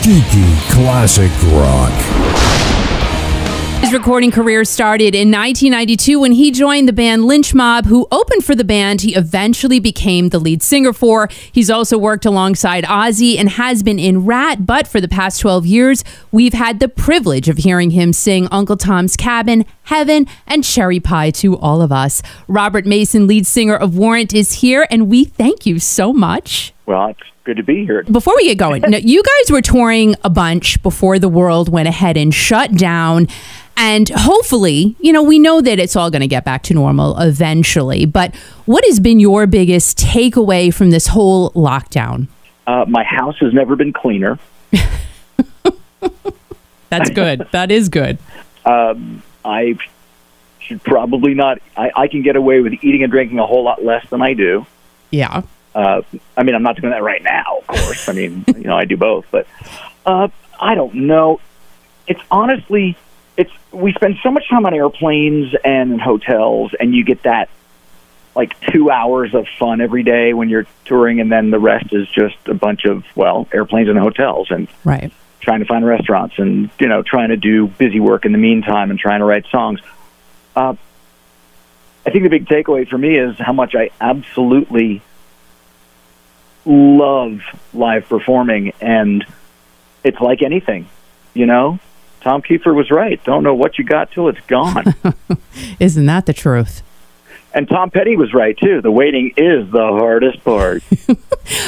Geeky classic rock. His recording career started in 1992 when he joined the band Lynch Mob, who opened for the band he eventually became the lead singer for. He's also worked alongside Ozzy and has been in RATT, but for the past 12 years, we've had the privilege of hearing him sing Uncle Tom's Cabin, Heaven, and Cherry Pie to all of us. Robert Mason, lead singer of Warrant, is here, and we thank you so much. Well, it's good to be here. Before we get going, now, you guys were touring a bunch before the world went ahead and shut down. And hopefully, we know that it's all going to get back to normal eventually. But what has been your biggest takeaway from this whole lockdown? My house has never been cleaner. That's good. That is good. I should probably not. I can get away with eating and drinking a whole lot less than I do. Yeah. I'm not doing that right now, of course. I do both. But I don't know. It's honestly... we spend so much time on airplanes and in hotels, and you get that 2 hours of fun every day when you're touring, and then the rest is just a bunch of airplanes and hotels and right. Trying to find restaurants and trying to do busy work in the meantime and trying to write songs. I think the big takeaway for me is how much I absolutely love live performing, and it's like anything, Tom Kiefer was right. Don't know what you got till it's gone. Isn't that the truth? And Tom Petty was right, too. The waiting is the hardest part.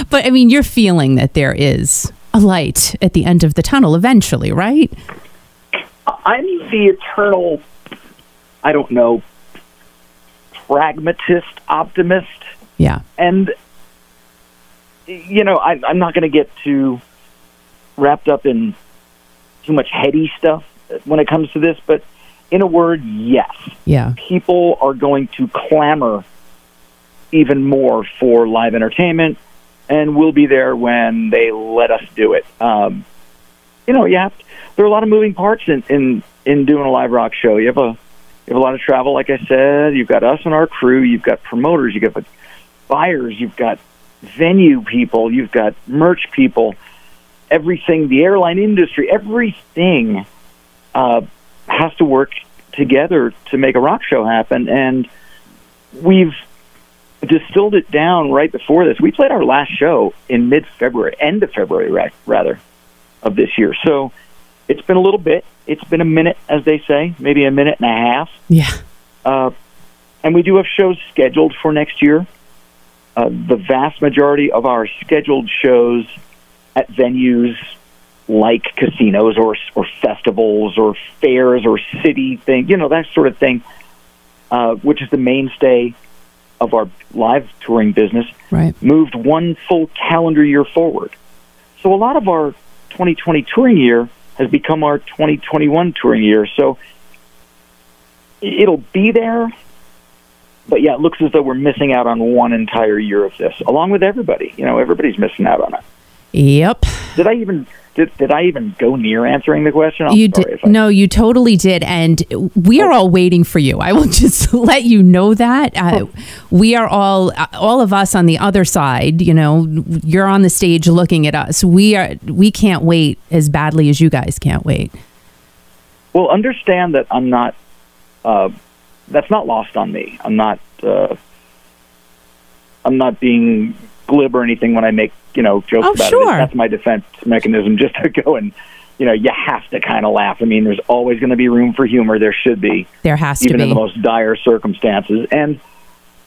But, you're feeling that there is a light at the end of the tunnel eventually, right? I'm the eternal, pragmatist optimist. Yeah. And, I'm not going to get too wrapped up in too much heady stuff when it comes to this, but in a word, yes. Yeah. People are going to clamor even more for live entertainment, and we'll be there when they let us do it. There are a lot of moving parts in doing a live rock show. You have a lot of travel, like I said. You've got us and our crew. You've got promoters. You've got buyers. You've got venue people. You've got merch people. Everything, the airline industry, everything has to work together to make a rock show happen. And we've distilled it down right before this. We played our last show in mid-February, end of February, rather, of this year. So it's been a little bit. It's been a minute, as they say, maybe a minute and a half. Yeah. And we do have shows scheduled for next year. The vast majority of our scheduled shows at venues like casinos or festivals or fairs or city thing, that sort of thing, which is the mainstay of our live touring business, right, moved one full calendar year forward. So a lot of our 2020 touring year has become our 2021 touring year. So it'll be there, but yeah, it looks as though we're missing out on one entire year of this, along with everybody. Everybody's missing out on it. Yep. Did I even go near answering the question? You did. No, you totally did. And we are all waiting for you. I will just let you know that. We are all of us on the other side, you're on the stage looking at us. We can't wait as badly as you guys can't wait. Well, understand that I'm not, that's not lost on me. I'm not being glib or anything when I make jokes about sure. it. That's my defense mechanism, just to go and you have to kind of laugh. There's always going to be room for humor. There should be. There has to be, even in the most dire circumstances. And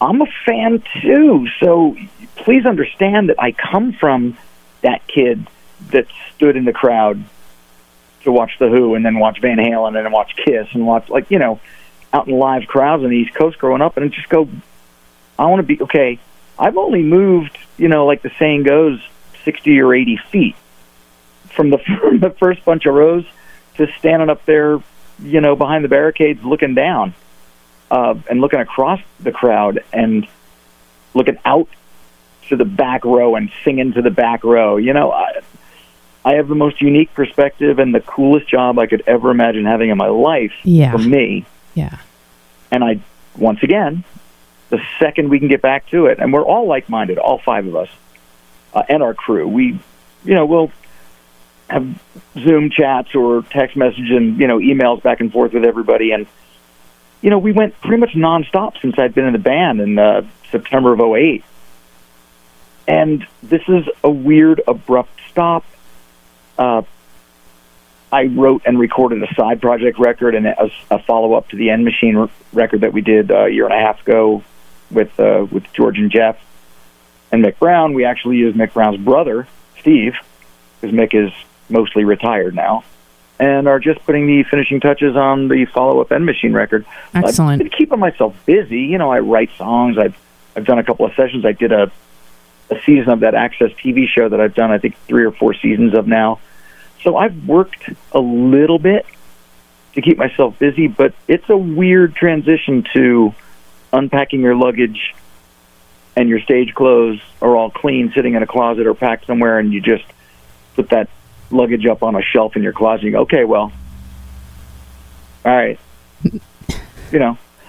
I'm a fan too, so please understand that I come from that kid that stood in the crowd to watch The Who and then watch Van Halen and then watch Kiss and watch out in live crowds on the East Coast growing up, and just go, I want to be okay. I've only moved, like the saying goes, 60 or 80 feet from the first bunch of rows to standing up there, behind the barricades looking down and looking across the crowd and looking out to the back row and singing to the back row. I have the most unique perspective and the coolest job I could ever imagine having in my life for me. Yeah. And once again, the second we can get back to it, and we're all like-minded, all five of us, and our crew, we'll have Zoom chats or text messages and, emails back and forth with everybody. And, we went pretty much nonstop since I'd been in the band in September of '08. And this is a weird, abrupt stop. I wrote and recorded a side project record and a follow-up to the End Machine record that we did a year and a half ago with George and Jeff and Mick Brown. We actually used Mick Brown's brother, Steve, because Mick is mostly retired now, and are just putting the finishing touches on the follow-up End Machine record. Excellent. I've been keeping myself busy. I write songs. I've done a couple of sessions. I did a season of that Access TV show that I've done, I think, 3 or 4 seasons of now. So I've worked a little bit to keep myself busy, but it's a weird transition to unpacking your luggage and your stage clothes are all clean, sitting in a closet or packed somewhere, and you just put that luggage up on a shelf in your closet and you go, okay, well, all right.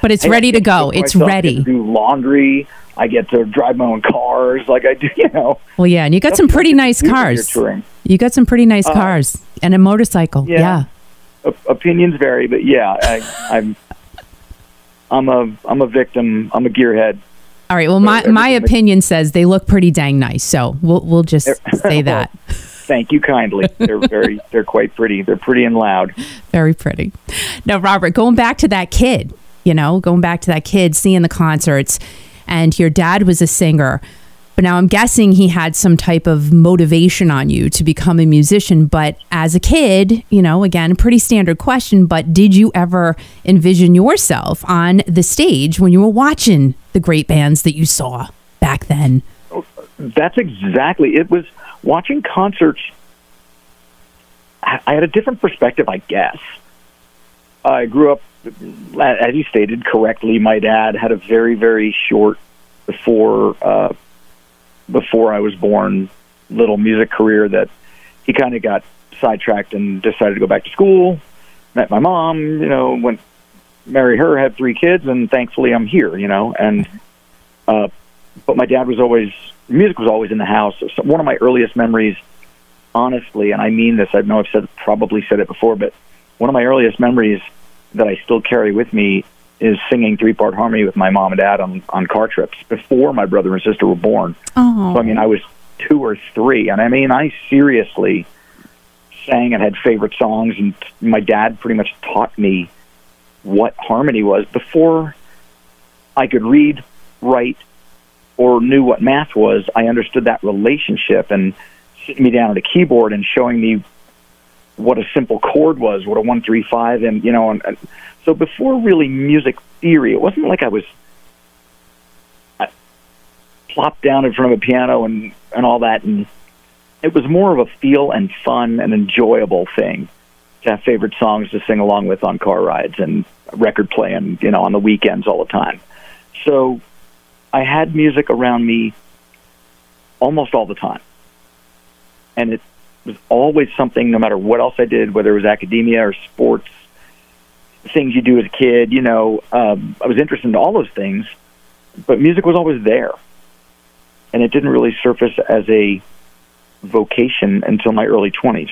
But it's ready to go. It's ready. I get to do laundry. I get to drive my own cars like I do, Well, yeah, and you got some pretty nice cars. You got some pretty nice cars and a motorcycle. Yeah. Opinions vary, but yeah, I'm a victim. I'm a gearhead. All right. Well, my opinion says they look pretty dang nice, so we'll just say that. Thank you kindly. They're quite pretty. They're pretty and loud. Very pretty. Now, Robert, going back to that kid, seeing the concerts, and your dad was a singer, but now I'm guessing he had some type of motivation on you to become a musician. But as a kid, again, pretty standard question, but did you ever envision yourself on the stage when you were watching the great bands that you saw back then? That's exactly it. Was watching concerts. I had a different perspective, I guess. I grew up, as you stated correctly. My dad had a very, very short before I was born little music career that he kind of got sidetracked and decided to go back to school. Met my mom, went marry her, had 3 kids, and thankfully I'm here. And but my dad was always, music was always in the house. So one of my earliest memories, honestly, and I mean this, I know I've probably said it before, but one of my earliest memories that I still carry with me is singing 3-part harmony with my mom and dad on car trips before my brother and sister were born. Oh. So, I was 2 or 3, and I seriously sang and had favorite songs, and my dad pretty much taught me what harmony was before I could read, write, or knew what math was. I understood that relationship, and sitting me down at a keyboard and showing me what a simple chord was, what a 1-3-5, and so before really music theory, it wasn't like I plopped down in front of a piano and all that, and it was more of a feel and fun and enjoyable thing to have favorite songs to sing along with on car rides and record playing, on the weekends all the time. So I had music around me almost all the time, and it was always something, no matter what else I did, whether it was academia or sports, things you do as a kid, I was interested in all those things, but music was always there. And it didn't really surface as a vocation until my early 20s.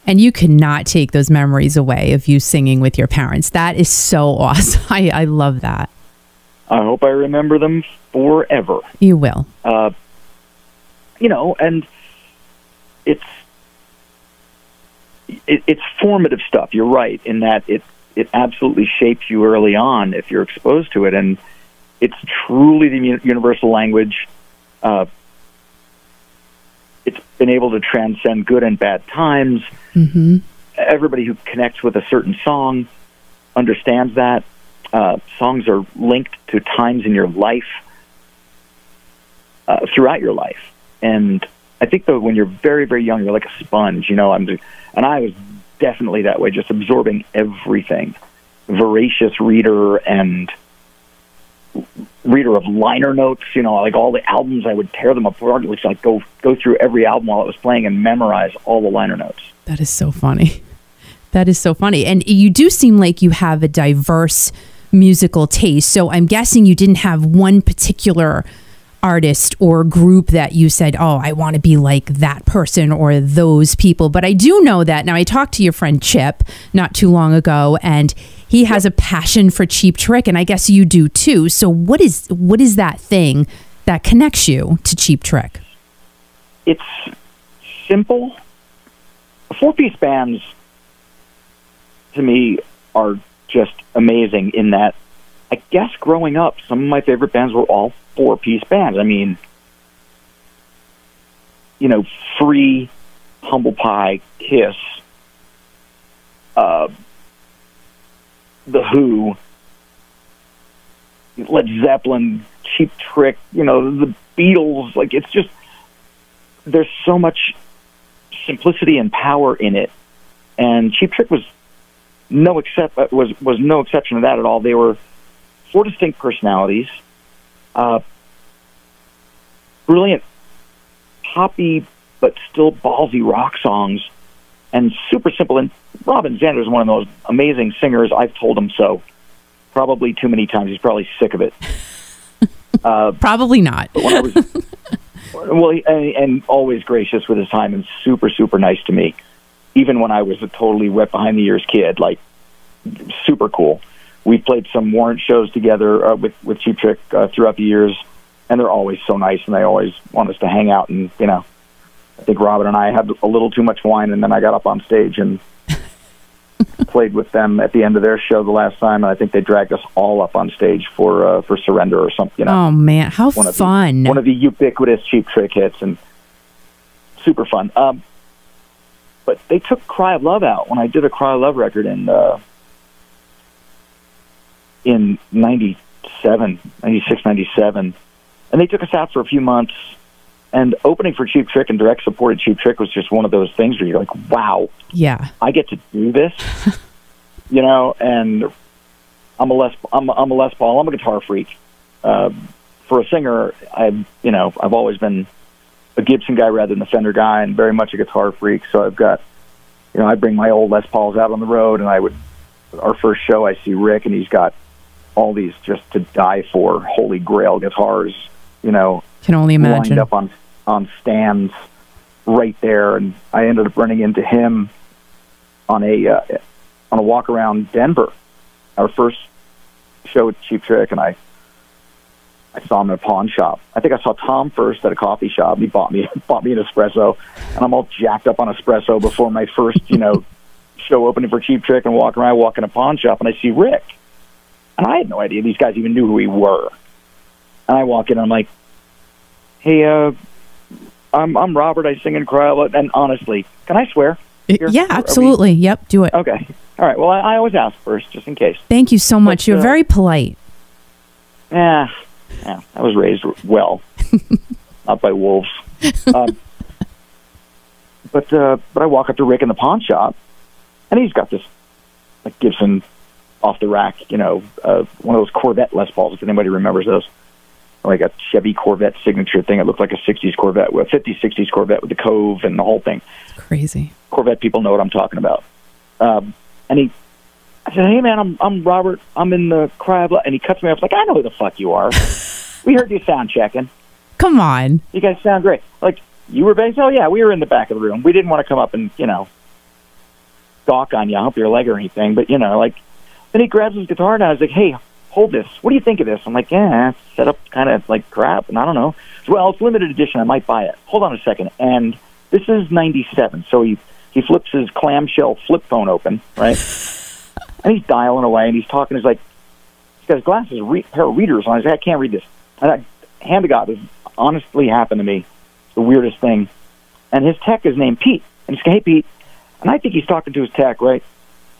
And you cannot take those memories away of you singing with your parents. That is so awesome. I love that. I hope I remember them forever. You will. And it's formative stuff. You're right in that it absolutely shapes you early on if you're exposed to it, and it's truly the universal language. It's been able to transcend good and bad times. Mm-hmm. Everybody who connects with a certain song understands that. Songs are linked to times in your life, throughout your life, and I think that when you're very, very young, you're like a sponge, and I was definitely that way, just absorbing everything. Voracious reader and reader of liner notes, like all the albums, I would tear them apart, like go through every album while it was playing and memorize all the liner notes. That is so funny. That is so funny. And you do seem like you have a diverse musical taste. So I'm guessing you didn't have one particular artist or group that you said, oh, I want to be like that person or those people. But I do know that now I talked to your friend Chip not too long ago, and he has a passion for Cheap Trick, and I guess you do too. So what is that thing that connects you to Cheap Trick? It's simple. 4-piece bands, to me, are just amazing in that, I guess growing up, some of my favorite bands were all 4-piece bands. I mean, Free, Humble Pie, Kiss, The Who, Led Zeppelin, Cheap Trick, the Beatles. Like, it's just, there's so much simplicity and power in it. And Cheap Trick was no exception to that at all. They were 4 distinct personalities, brilliant poppy but still ballsy rock songs, and super simple. And Robin Zander is one of the most amazing singers. I've told him so probably too many times. He's probably sick of it. Probably not. But when I was, and always gracious with his time and super, super nice to me. Even when I was a totally wet behind the ears kid, like super cool. We've played some Warrant shows together with Cheap Trick throughout the years, and they're always so nice, and they always want us to hang out. And I think Robin and I had a little too much wine, and then I got up on stage and played with them at the end of their show the last time, and I think they dragged us all up on stage for Surrender or something. Oh man, how fun! One of the ubiquitous Cheap Trick hits, and super fun. But they took Cry of Love out when I did a Cry of Love record in 96, 97. And they took us out for a few months. And opening for Cheap Trick and direct supported Cheap Trick was just one of those things where you're like, wow, yeah, I get to do this, and I'm a Les Paul. I'm a guitar freak. For a singer, I've always been a Gibson guy rather than a Fender guy, and very much a guitar freak. So I've got, I bring my old Les Pauls out on the road, and our first show, I see Rick, and he's got all these just to die for holy grail guitars, can only imagine, lined up on stands right there. And I ended up running into him on a walk around Denver, our first show at Cheap Trick, and I saw him in a pawn shop. I think I saw Tom first at a coffee shop. He bought me an espresso, and I'm all jacked up on espresso before my first, show opening for Cheap Trick, and walk in a pawn shop, and I see Rick. And I had no idea these guys even knew who we were. And I walk in, and I'm like, hey, I'm Robert. I sing in Cry. And honestly, can I swear? Yeah, absolutely. Yep, do it. Okay. All right. Well, I always ask first, just in case. Thank you so much. You're very polite. Yeah, I was raised well, not by wolves. But I walk up to Rick in the pawn shop, and he's got this like Gibson off the rack, one of those Corvette Les Pauls, if anybody remembers those. Like a Chevy Corvette signature thing. It looked like a 50s Corvette with the Cove and the whole thing. It's crazy. Corvette people know what I'm talking about. I said, hey man, I'm Robert. I'm in the Cry of Love. And he cuts me off like, I know who the fuck you are. We heard you sound checking. Come on. You guys sound great. Like, you were bass? Oh yeah, we were in the back of the room. We didn't want to come up and, gawk on you, hump your leg or anything. But, then he grabs his guitar and I was like, hey, hold this. What do you think of this? I'm like, yeah, it's set up kind of like crap, and I don't know. Well, it's limited edition. I might buy it. Hold on a second. And this is 97, so he flips his clamshell flip phone open, right? And he's dialing away, and he's talking. He's like, he's got his glasses, pair of readers on. He's like, I can't read this. And hand to God, this honestly happened to me. It's the weirdest thing. And his tech is named Pete. And he's like, hey, Pete. And I think he's talking to his tech, right?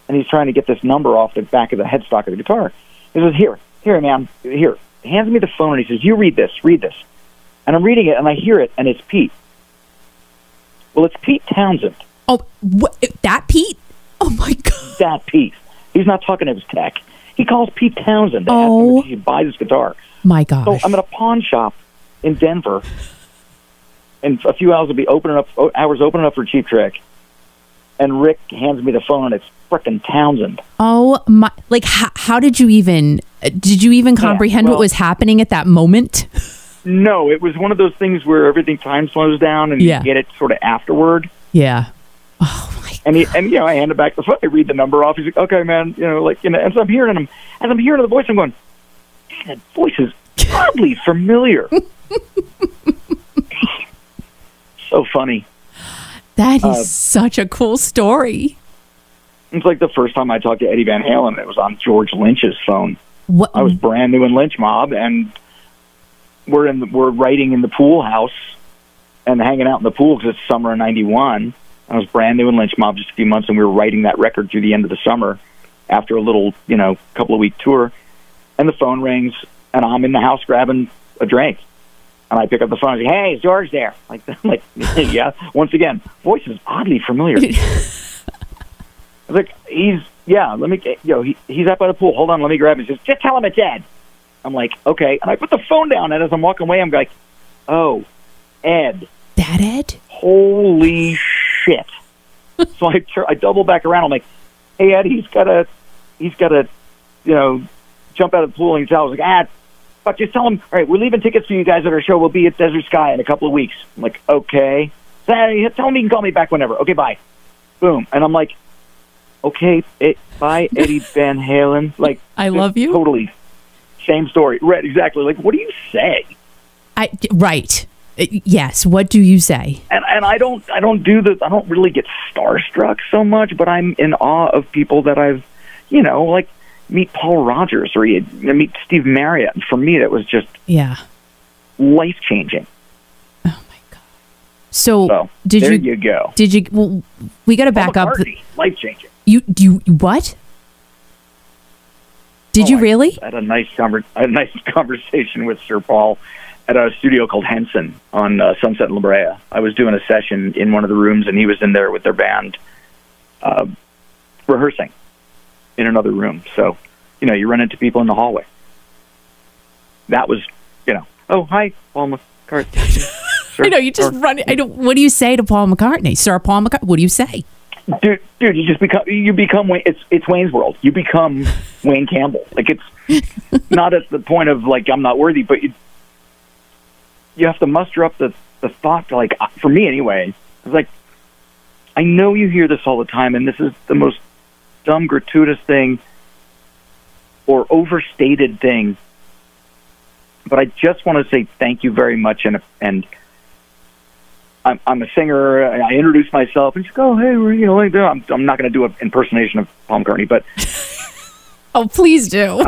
And he's trying to get this number off the back of the headstock of the guitar. He says, here, man, here. He hands me the phone, and he says, you read this. And I'm reading it, and I hear it, and it's Pete. Well, it's Pete Townsend. Oh, that Pete? Oh, my God. That Pete. He's not talking to his tech. He calls Pete Townsend to ask him if he buys his guitar. My gosh. So I'm at a pawn shop in Denver, and a few hours will be opening up for Cheap Trick. And Rick hands me the phone, and it's frickin' Townsend. Oh my! Like, how did you even comprehend what was happening at that moment? No, it was one of those things where everything time slows down and you get it sort of afterward. Yeah. Oh my. And I handed back the phone. I read the number off. He's like, "Okay, man," and so I'm hearing him. As I'm hearing the voice, I'm going, "Man, that voice is oddly familiar." So funny. That is such a cool story. It's like the first time I talked to Eddie Van Halen, it was on George Lynch's phone. What? I was brand new in Lynch Mob, and we're writing in the pool house and hanging out in the pool because it's summer of '91. I was brand new in Lynch Mob, just a few months, and we were writing that record through the end of the summer after a little, couple of week tour. And the phone rings, and I'm in the house grabbing a drink. And I pick up the phone and say, "Hey, is George there?" Like, yeah. Once again, voice is oddly familiar. I was like, he's up by the pool. Hold on, let me grab him. He says, "Just tell him it's Ed." I'm like, "Okay." And I put the phone down, and as I'm walking away, I'm like, "Oh, Ed." That Ed? Holy shit. So I double back around. I'm like, "Hey, Ed, he's got to, jump out of the pool." And I was like, "But just tell him, all right, we're leaving tickets for you guys at our show. We'll be at Desert Sky in a couple of weeks." I'm like, "Okay." So, tell him he can call me back whenever. Okay, bye. Boom. And I'm like, "Okay, bye, Eddie Van Halen." Like, I love you. Totally. Same story. Right, exactly. Like, what do you say? Right. Yes. What do you say? And I don't really get starstruck so much, but I'm in awe of people that I've, like, meet Paul Rogers or you meet Steve Marriott. And for me, that was just life-changing. Oh, my God. So there you go. Did you, well, we got to back Paul up. McCartney, life-changing. You what? Did you really? I had a nice conversation with Sir Paul at a studio called Henson on Sunset and La Brea. I was doing a session in one of the rooms, and he was in there with their band rehearsing in another room. So, you run into people in the hallway. That was, "Oh, hi, Paul McCartney." Sure. I know, you just run. What do you say to Paul McCartney? Sir Paul McCartney, what do you say? Dude, you become Wayne. It's Wayne's World. You become Wayne Campbell. Like, it's not at the point of, like, I'm not worthy, but you have to muster up the thought to, like, for me anyway, it's like, I know you hear this all the time, and this is the most dumb, gratuitous thing or overstated thing, but I just want to say thank you very much, and I'm a singer. I introduce myself, and she's like, "Oh, hey, I'm not going to do an impersonation of Paul McCartney, but..." Oh, please do.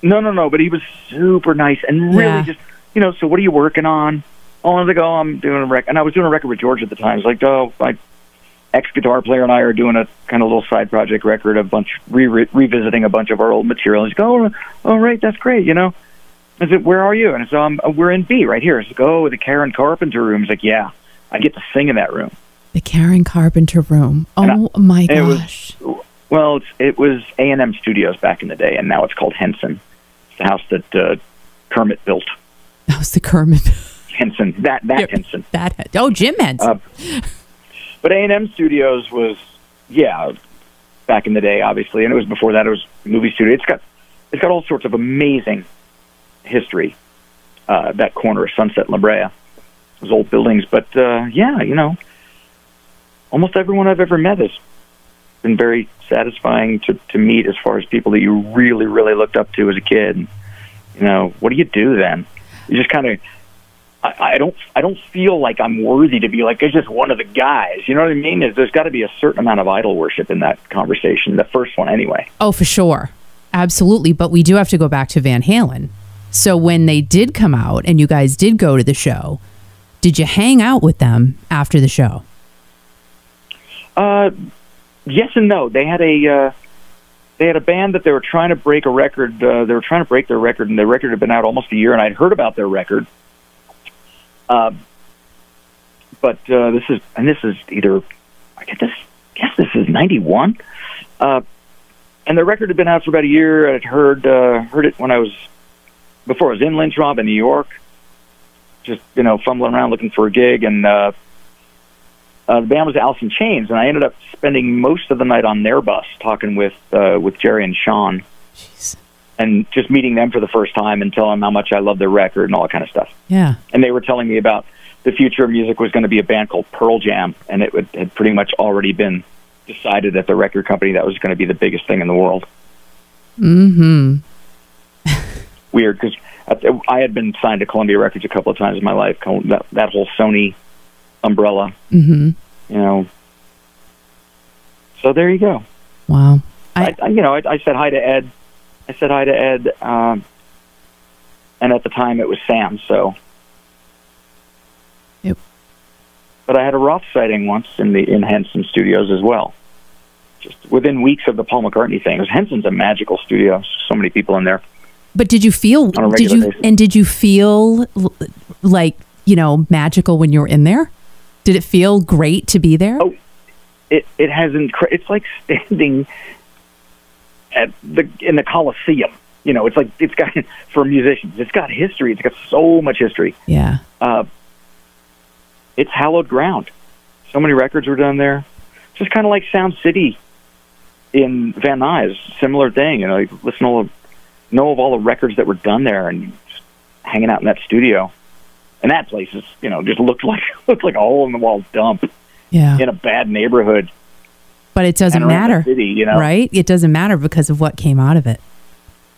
No, but he was super nice and really just, "So what are you working on?" Oh, I was like, "Oh, I'm doing a record." And I was doing a record with George at the time. It's like, "Oh, my ex-guitar player and I are doing a kind of little side project record, revisiting a bunch of our old material." He's like, "Oh, all right, that's great, I said, "Where are you?" And I said, "We're in B right here." He's like, "Oh, the Karen Carpenter room." He's like, "Yeah, I get to sing in that room." The Karen Carpenter room. Oh, my gosh. It was A&M Studios back in the day, and now it's called Henson. It's the house that Kermit built. That was the Kermit. Henson. That Henson. Jim Henson. But A&M Studios was, back in the day, obviously, and it was before that. It was a movie studio. It's got all sorts of amazing history. That corner of Sunset and La Brea, those old buildings. But almost everyone I've ever met has been very satisfying to meet, as far as people that you really, really looked up to as a kid. What do you do then? You just kind of. I don't feel like I'm worthy to be like, it's just one of the guys. You know what I mean? There's got to be a certain amount of idol worship in that conversation, the first one anyway. Oh, for sure. Absolutely. But we do have to go back to Van Halen. So when they did come out and you guys did go to the show, did you hang out with them after the show? Yes and no. They had a band that they were trying to break a record. They were trying to break their record, and their record had been out almost a year, and I'd heard about their record. But this is either, I guess this is 91. And the record had been out for about a year. I'd heard it before I was in Lynch Mob in New York, just, fumbling around looking for a gig. And the band was Alice in Chains, and I ended up spending most of the night on their bus talking with Jerry and Sean. Jeez. and just meeting them for the first time and telling them how much I love their record and all that kind of stuff. Yeah. And they were telling me about the future of music was going to be a band called Pearl Jam, and it had pretty much already been decided at the record company that was going to be the biggest thing in the world. Mm-hmm. Weird, because I had been signed to Columbia Records a couple of times in my life, that whole Sony umbrella. Mm-hmm. You know. So there you go. Wow. I said hi to Ed. I said hi to Ed, and at the time it was Sam, so. Yep. But I had a Roth sighting once in Henson Studios as well. Just within weeks of the Paul McCartney thing. Henson's a magical studio. So many people in there. But did you feel like, magical when you were in there? Did it feel great to be there? Oh, it has it's like standing in the Coliseum. It's got, for musicians, it's got history. It's got so much history. Yeah. It's hallowed ground. So many records were done there. Just kind of like Sound City in Van Nuys, similar thing. You know of all the records that were done there, and just hanging out in that studio. And that place is, just looked like a hole in the wall dump. Yeah. In a bad neighborhood. But it doesn't matter, city, right? It doesn't matter because of what came out of it.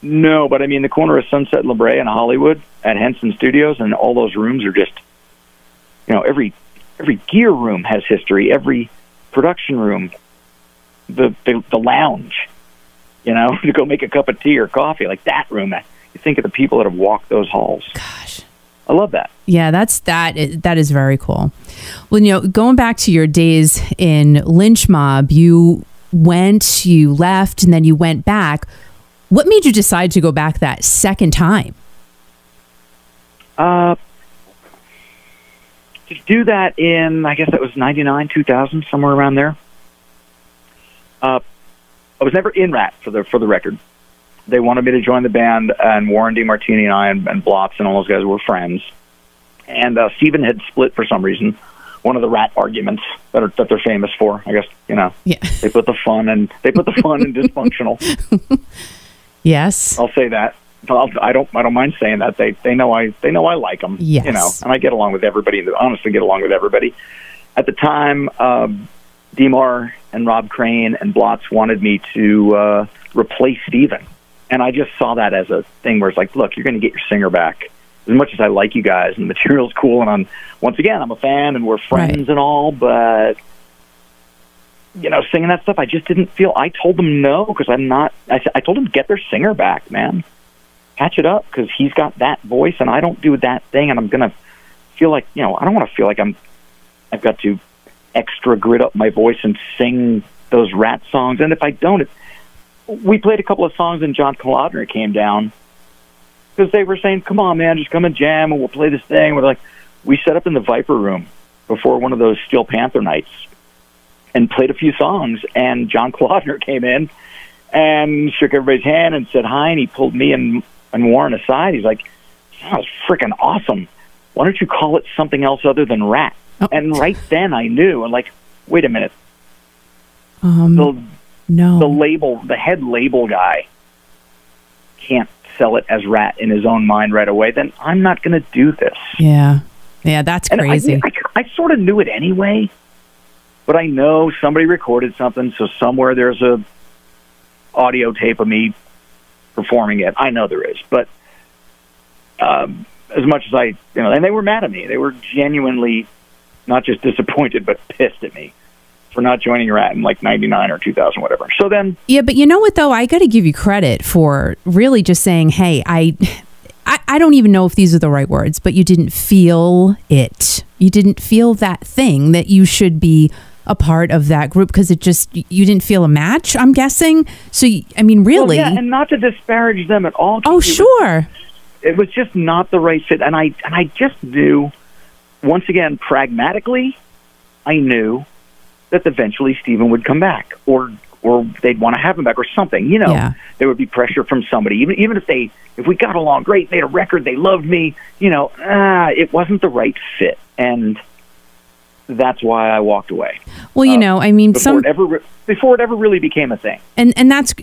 No, but I mean, the corner of Sunset and La Brea and Hollywood at Henson Studios, and all those rooms are just, every gear room has history. Every production room, the lounge, to go make a cup of tea or coffee, like that room. You think of the people that have walked those halls. Gosh. I love that. Yeah, that is very cool. Well, going back to your days in Lynch Mob, you left, and then you went back. What made you decide to go back that second time? To do that in, I guess that was 99, 2000, somewhere around there. I was never in RATT for the record. They wanted me to join the band, and Warren DeMartini and I and Blotz and all those guys were friends. And Steven had split for some reason. One of the RATT arguments that they're famous for, I guess. Yeah. They put the fun in dysfunctional. Yes, I'll say that. I don't mind saying that. They know I like them. Yes. And I get along with everybody. Honestly, get along with everybody. At the time, Demar and Rob Crane and Blotz wanted me to replace Steven. And I just saw that as a thing where it's like, look, you're going to get your singer back. As much as I like you guys and the material's cool, and I'm a fan and we're friends and all, but singing that stuff, I just didn't feel. I told them no because I told them get their singer back, man. Patch it up because he's got that voice and I don't do that thing, and I'm gonna feel like I don't want to feel like I've got to extra grit up my voice and sing those RATT songs, and if I don't. We played a couple of songs, and John Kalodner came down because they were saying, come on, man, just come and jam, and we'll play this thing. We're like, we set up in the Viper Room before one of those Steel Panther nights and played a few songs, and John Kalodner came in and shook everybody's hand and said hi, and he pulled me and Warren aside. He's like, that was freaking awesome. Why don't you call it something else other than RATT? Oh. And right then I knew, and like, wait a minute. No. The head label guy can't sell it as RATT in his own mind right away, then I'm not going to do this. Yeah. Yeah, that's crazy. I sort of knew it anyway, but I know somebody recorded something, so somewhere there's a audio tape of me performing it. I know there is, but as much as and they were mad at me. They were genuinely not just disappointed, but pissed at me for not joining RATT in like 99 or 2000, whatever. So then... Yeah, but you know what, though? I got to give you credit for really just saying, hey, I don't even know if these are the right words, but you didn't feel it. You didn't feel that thing that you should be a part of that group because you didn't feel a match, I'm guessing. So, really... Well, yeah, and not to disparage them at all. Oh, sure. It was just not the right fit. And I just knew, once again, pragmatically, I knew that eventually Steven would come back, or they'd want to have him back, or something. There would be pressure from somebody, even if we got along great, made a record, they loved me. It wasn't the right fit, and that's why I walked away. Well, you know, I mean, before it ever really became a thing. And that's,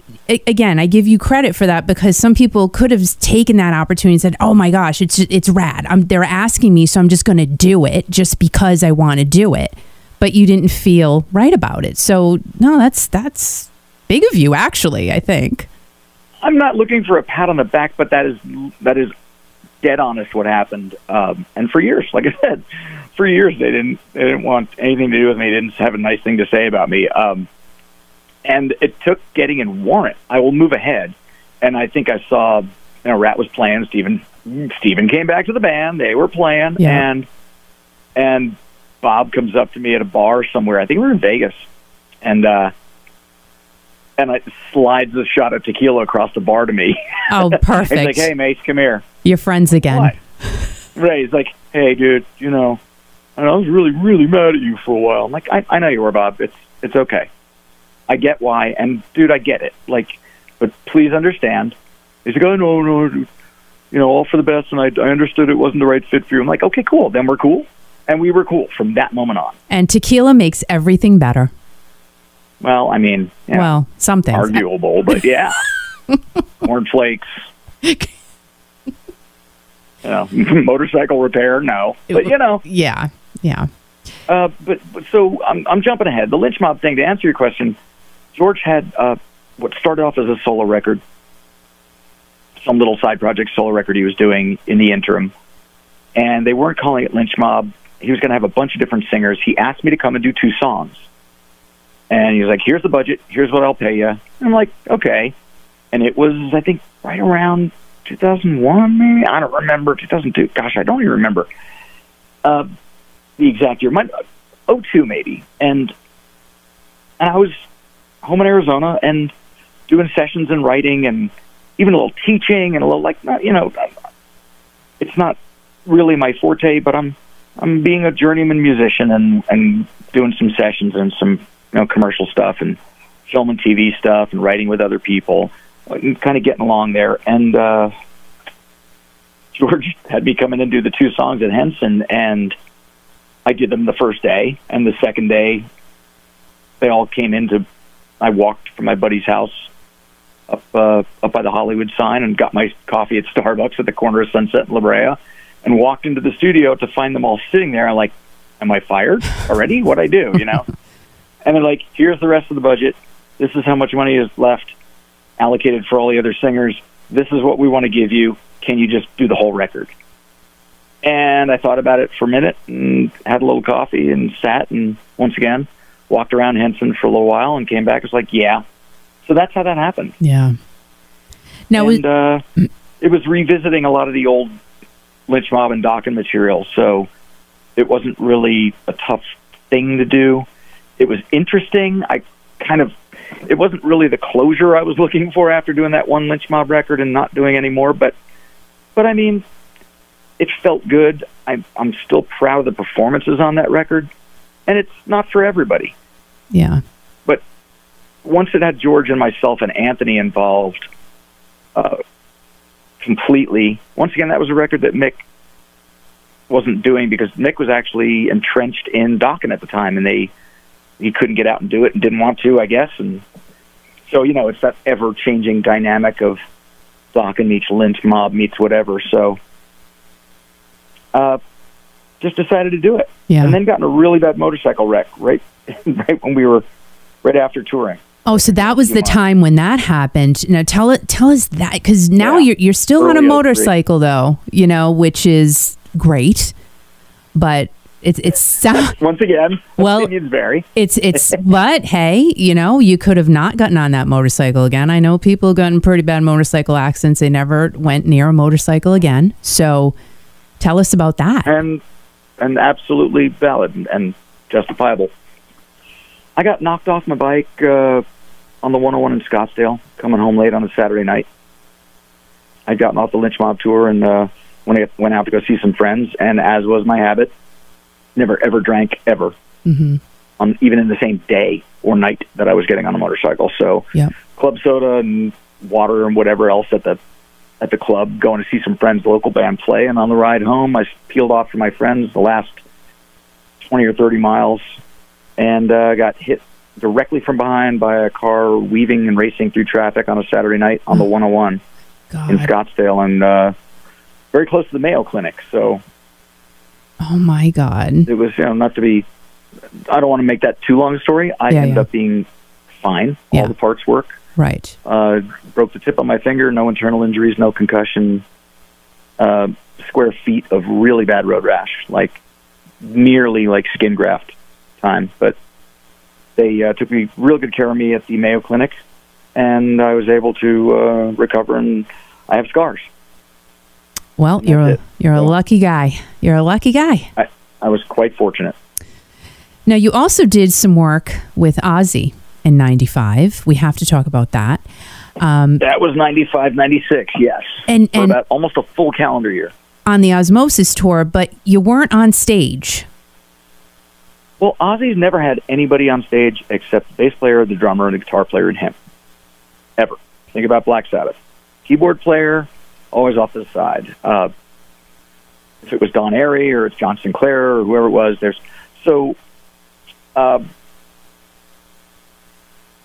again, I give you credit for that, because some people could have taken that opportunity and said, "Oh my gosh, it's rad. They're asking me, so I'm just going to do it just because I want to do it." But you didn't feel right about it. So no, that's big of you, actually, I think. I'm not looking for a pat on the back, but that is dead honest what happened. And for years, like I said, for years they didn't want anything to do with me. They didn't have a nice thing to say about me. And it took getting in Warrant. I will move ahead, and I think I saw, Ratt was playing. Steven came back to the band. They were playing, yeah. and Bob comes up to me at a bar somewhere. I think we were in Vegas, and I slides a shot of tequila across the bar to me. Oh, perfect. He's like, "Hey, Mace, come here." You're friends again. What? Right. He's like, "Hey, dude, I was really, really mad at you for a while." I'm like, I know you were, Bob. It's okay. I get why. And, dude, I get it. Like, but please understand. He's like, "Oh, no, dude. All for the best, and I understood it wasn't the right fit for you." I'm like, "Okay, cool. Then we're cool." And we were cool from that moment on. And tequila makes everything better. Well, I mean, some things. Arguable, but yeah. Corn flakes. Motorcycle repair, no. But, Yeah. But so I'm jumping ahead. The Lynch Mob thing, to answer your question, George had what started off as a solo record, some little side project solo record he was doing in the interim. And they weren't calling it Lynch Mob. He was going to have a bunch of different singers. He asked me to come and do 2 songs. And he was like, "Here's the budget. Here's what I'll pay you." And I'm like, "Okay." And it was, I think, right around 2001, maybe? I don't remember. 2002. Gosh, I don't even remember the exact year. 2002, maybe. And I was home in Arizona and doing sessions and writing and even a little teaching and a little, it's not really my forte, but I'm being a journeyman musician and doing some sessions and some commercial stuff and film and TV stuff and writing with other people, kind of getting along there. And George had me come in and do the 2 songs at Henson, and I did them the first day, and the second day they all came in I walked from my buddy's house up by the Hollywood sign and got my coffee at Starbucks at the corner of Sunset and La Brea, and walked into the studio to find them all sitting there. I'm like, "Am I fired already? What'd I do?" And they're like, "Here's the rest of the budget. This is how much money is left allocated for all the other singers. This is what we want to give you. Can you just do the whole record?" And I thought about it for a minute and had a little coffee and sat and once again walked around Henson for a little while and came back. It's like, yeah. So that's how that happened. Yeah. Now, it was revisiting a lot of the old Lynch Mob and Dokken material, so it wasn't really a tough thing to do. It was interesting. It wasn't really the closure I was looking for after doing that one Lynch Mob record and not doing any more, but I mean, it felt good. I'm still proud of the performances on that record, and it's not for everybody. Yeah. But once it had George and myself and Anthony involved completely, once again, that was a record that Mick wasn't doing because Mick was actually entrenched in Dokken at the time, and he couldn't get out and do it and didn't want to, I guess. And so, it's that ever-changing dynamic of Dokken meets Lynch Mob meets whatever. So just decided to do it. Yeah. And then got in a really bad motorcycle wreck right when we were right after touring. Oh, so that was the time when that happened. Now tell us that, because now you're still on a motorcycle though, which is great, but it's once again, opinions vary. It's but hey, you could have not gotten on that motorcycle again. I know people got in pretty bad motorcycle accidents. They never went near a motorcycle again. So tell us about that. And absolutely valid and justifiable. I got knocked off my bike on the 101 in Scottsdale, coming home late on a Saturday night. I'd gotten off the Lynch Mob tour and when I went out to go see some friends, and as was my habit, never ever drank ever, even in the same day or night that I was getting on a motorcycle. So club soda and water and whatever else at the club, going to see some friends, local band play, and on the ride home, I peeled off from my friends the last 20 or 30 miles, and got hit directly from behind by a car weaving and racing through traffic on a Saturday night on the 101 in Scottsdale, and very close to the Mayo Clinic. So, oh my God, it was, not to be. I don't want to make that too long a story. I ended up being fine. Yeah. All the parts work. Right. Broke the tip of my finger. No internal injuries. No concussion. Square feet of really bad road rash, like nearly like skin graft time. But they took me real good care of me at the Mayo Clinic, and I was able to recover, and I have scars. Well, you're a lucky guy. You're a lucky guy. I was quite fortunate. Now, you also did some work with Ozzy in 95. We have to talk about that. That was 95, 96, yes. And for about almost a full calendar year. On the Osmosis tour, but you weren't on stage. Well, Ozzy's never had anybody on stage except the bass player, the drummer, and the guitar player, and him. Ever. Think about Black Sabbath. Keyboard player, always off to the side. If it was Don Airey or it's John Sinclair or whoever it was,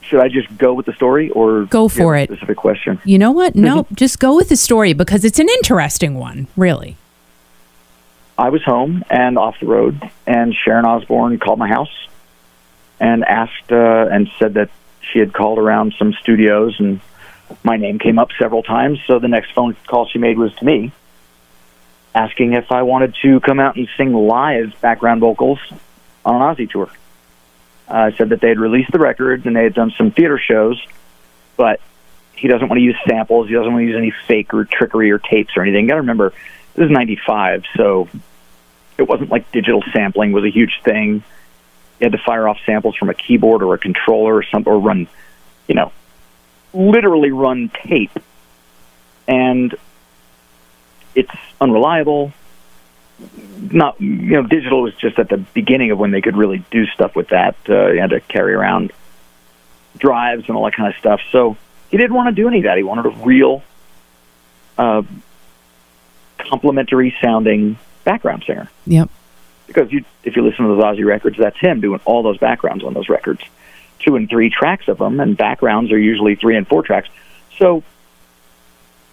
should I just go with the story or go for it? Specific question. You know what? No, just go with the story because it's an interesting one, really. I was home and off the road, and Sharon Osbourne called my house and asked and said that she had called around some studios, and my name came up several times. So the next phone call she made was to me, asking if I wanted to come out and sing live background vocals on an Ozzy tour. Said that they had released the record and they had done some theater shows, but he doesn't want to use samples. He doesn't want to use any fake or trickery or tapes or anything. You got to remember, this is 95, so it wasn't like digital sampling was a huge thing. You had to fire off samples from a keyboard or a controller or something, or run, literally run tape. And it's unreliable. Not, digital was just at the beginning of when they could really do stuff with that. You had to carry around drives and all that kind of stuff. So he didn't want to do any of that. He wanted a real complimentary sounding background singer. Yep. Because if you listen to those Ozzy records, that's him doing all those backgrounds on those records. 2 and 3 tracks of them, and backgrounds are usually 3 and 4 tracks. So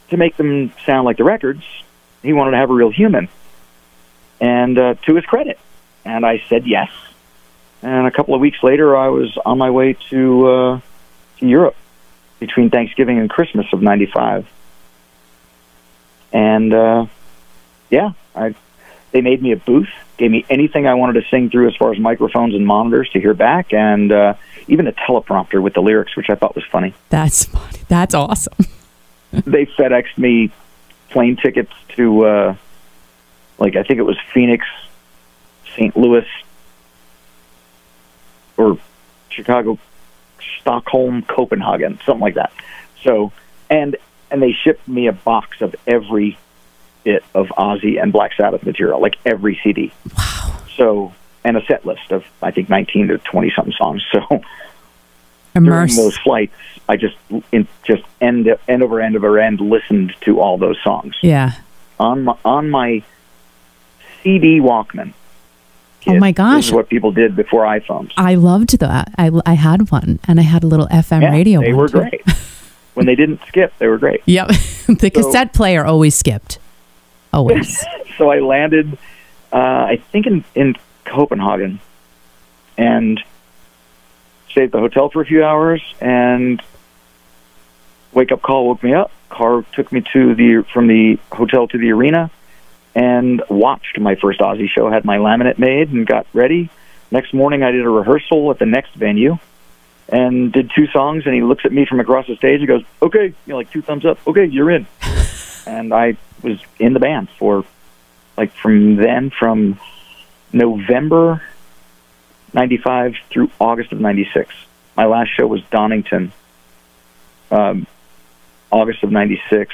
to make them sound like the records, he wanted to have a real human. And to his credit. And I said yes. And a couple of weeks later, I was on my way to Europe between Thanksgiving and Christmas of 95. And, they made me a booth, gave me anything I wanted to sing through as far as microphones and monitors to hear back, and even a teleprompter with the lyrics, which I thought was funny. That's funny. That's awesome. They FedExed me plane tickets to... I think it was Phoenix, St. Louis, or Chicago, Stockholm, Copenhagen, something like that. So, and they shipped me a box of every bit of Ozzy and Black Sabbath material, like every CD. Wow. So, and a set list of, I think, 19 to 20-something songs. So, Immerse. during those flights, I just end over end listened to all those songs. Yeah. On my CD Walkman. Oh my gosh. This is what people did before iPhones. I loved that. I had one, and I had a little FM radio. They were great. When they didn't skip, they were great. Yep. The cassette player always skipped. Always. So I landed, I think, in Copenhagen, and stayed at the hotel for a few hours, and wake-up call woke me up. Car took me from the hotel to the arena, and watched my first Ozzy show, had my laminate made, and got ready. Next morning, I did a rehearsal at the next venue, and did 2 songs, and he looks at me from across the stage and goes, okay, 2 thumbs up, okay, you're in. And I was in the band for, from November 95 through August of 96. My last show was Donington, August of 96,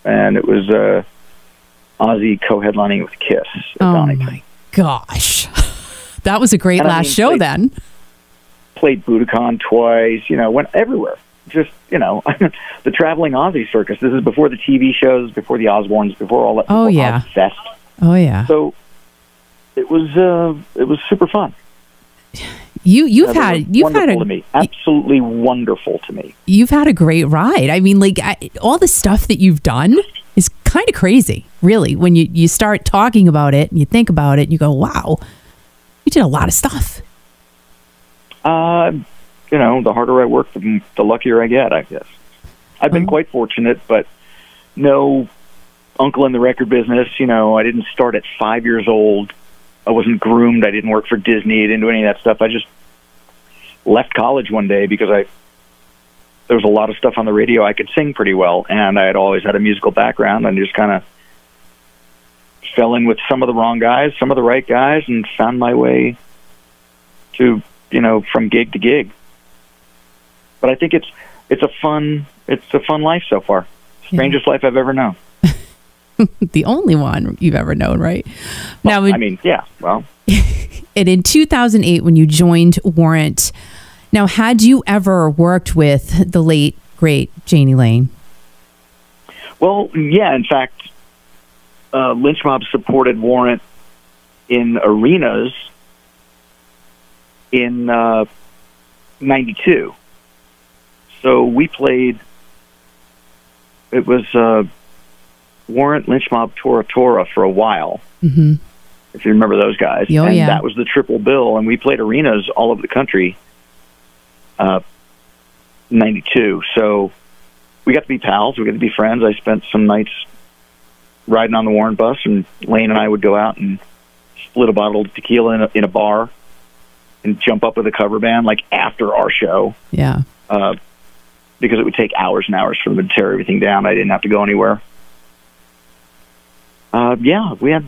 and it was Ozzy co-headlining with Kiss at Donington. My gosh. That was a great last show then. Played Budokan twice, went everywhere. Just, the traveling Ozzy circus. This is before the TV shows, before the Osbournes, before all that. Oh, yeah. Fest. Oh, yeah. So it was super fun. You've had to me, absolutely wonderful to me. You've had a great ride. I mean, like all the stuff that you've done is kind of crazy, really. When you start talking about it and you think about it, and you go, "Wow, you did a lot of stuff." The harder I work, the luckier I get, I guess. I've been quite fortunate, but no uncle in the record business. I didn't start at 5 years old. I wasn't groomed. I didn't work for Disney. I didn't do any of that stuff. I just left college one day because there was a lot of stuff on the radio. I could sing pretty well, and I had always had a musical background, and just kind of fell in with some of the wrong guys, some of the right guys, and found my way to, from gig to gig. But I think it's a fun life so far. Strangest life I've ever known. The only one you've ever known, right? Well, Well. And in 2008, when you joined Warrant, now, had you ever worked with the late, great Jani Lane? Well, yeah. In fact, Lynch Mob supported Warrant in arenas in 92. So we played, it was Warrant, Lynch Mob, Tora Tora for a while. Mm-hmm. If you remember those guys. Oh, and yeah. That was the triple bill, and we played arenas all over the country, 92. So we got to be pals. We got to be friends. I spent some nights riding on the Warrant bus, and Lane and I would go out and split a bottle of tequila in a bar and jump up with a cover band, like, after our show. Yeah. Because it would take hours and hours for them to tear everything down. I didn't have to go anywhere. We had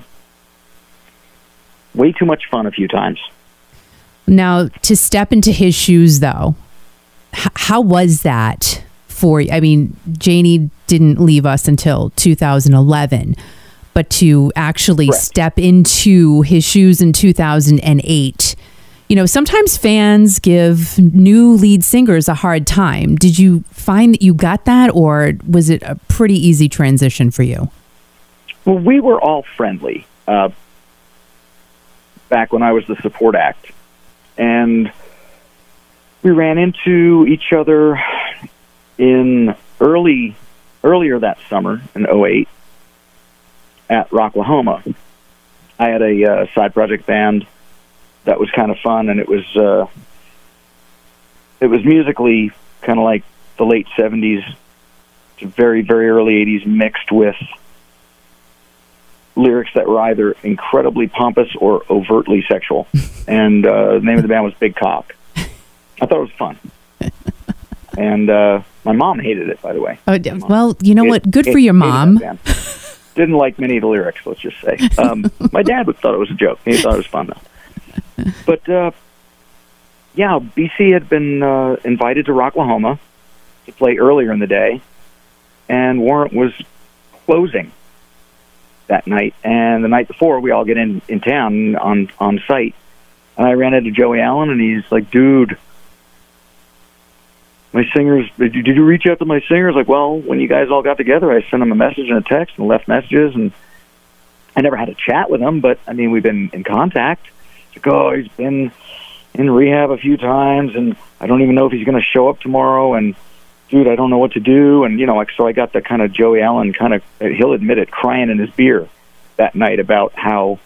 way too much fun a few times. Now, to step into his shoes, though, how was that for you? I mean, Jani didn't leave us until 2011, but to actually Correct. Step into his shoes in 2008, sometimes fans give new lead singers a hard time. Did you find that you got that, or was it a pretty easy transition for you? Well, we were all friendly back when I was the support act. And we ran into each other earlier that summer in 2008 at Rocklahoma. I had a side project band that was kind of fun, and it was musically kind of like the late 70s to very, very early 80s, mixed with lyrics that were either incredibly pompous or overtly sexual. And the name of the band was Big Cock. I thought it was fun. And my mom hated it, by the way. Oh, well, you know what? Good for your mom. Didn't like many of the lyrics, let's just say. My dad thought it was a joke. He thought it was fun, though. But, BC had been invited to Rocklahoma to play earlier in the day, and Warrant was closing that night. And the night before, we all get in town on site, and I ran into Joey Allen, and he's like, "Dude, my singers, did you reach out to my singers?" Like, well, when you guys all got together, I sent them a message and a text and left messages, and I never had a chat with them, but I mean, we've been in contact. Like, oh, he's been in rehab a few times, and I don't even know if he's going to show up tomorrow, and dude, I don't know what to do. And, so I got the kind of Joey Allen kind of, he'll admit it, crying in his beer that night about how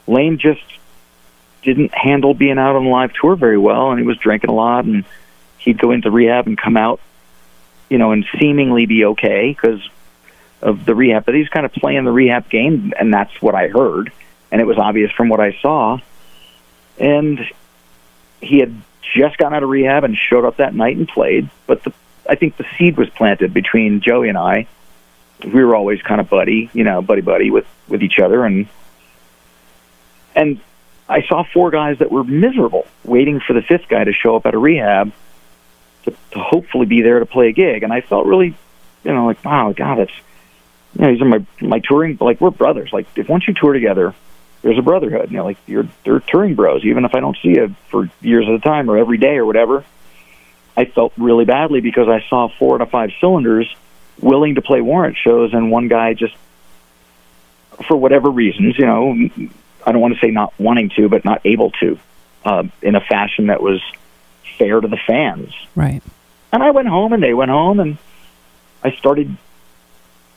Lane just didn't handle being out on a live tour very well, and he was drinking a lot, and he'd go into rehab and come out, and seemingly be okay because of the rehab. But he's kind of playing the rehab game, and that's what I heard, and it was obvious from what I saw. And he had just gotten out of rehab and showed up that night and played, but I think the seed was planted between Joey and I. We were always kind of buddy with each other, and I saw four guys that were miserable, waiting for the fifth guy to show up out of rehab to hopefully be there to play a gig. And I felt really, like, wow, God, it's, these are my touring, like, we're brothers. Like, if once you tour together, there's a brotherhood. Like, they're touring bros, even if I don't see you for years at a time or every day or whatever. I felt really badly because I saw 4 out of 5 cylinders willing to play Warrant shows, and one guy just, for whatever reasons, I don't want to say not wanting to, but not able to, in a fashion that was fair to the fans. Right. And I went home, and they went home, and I started,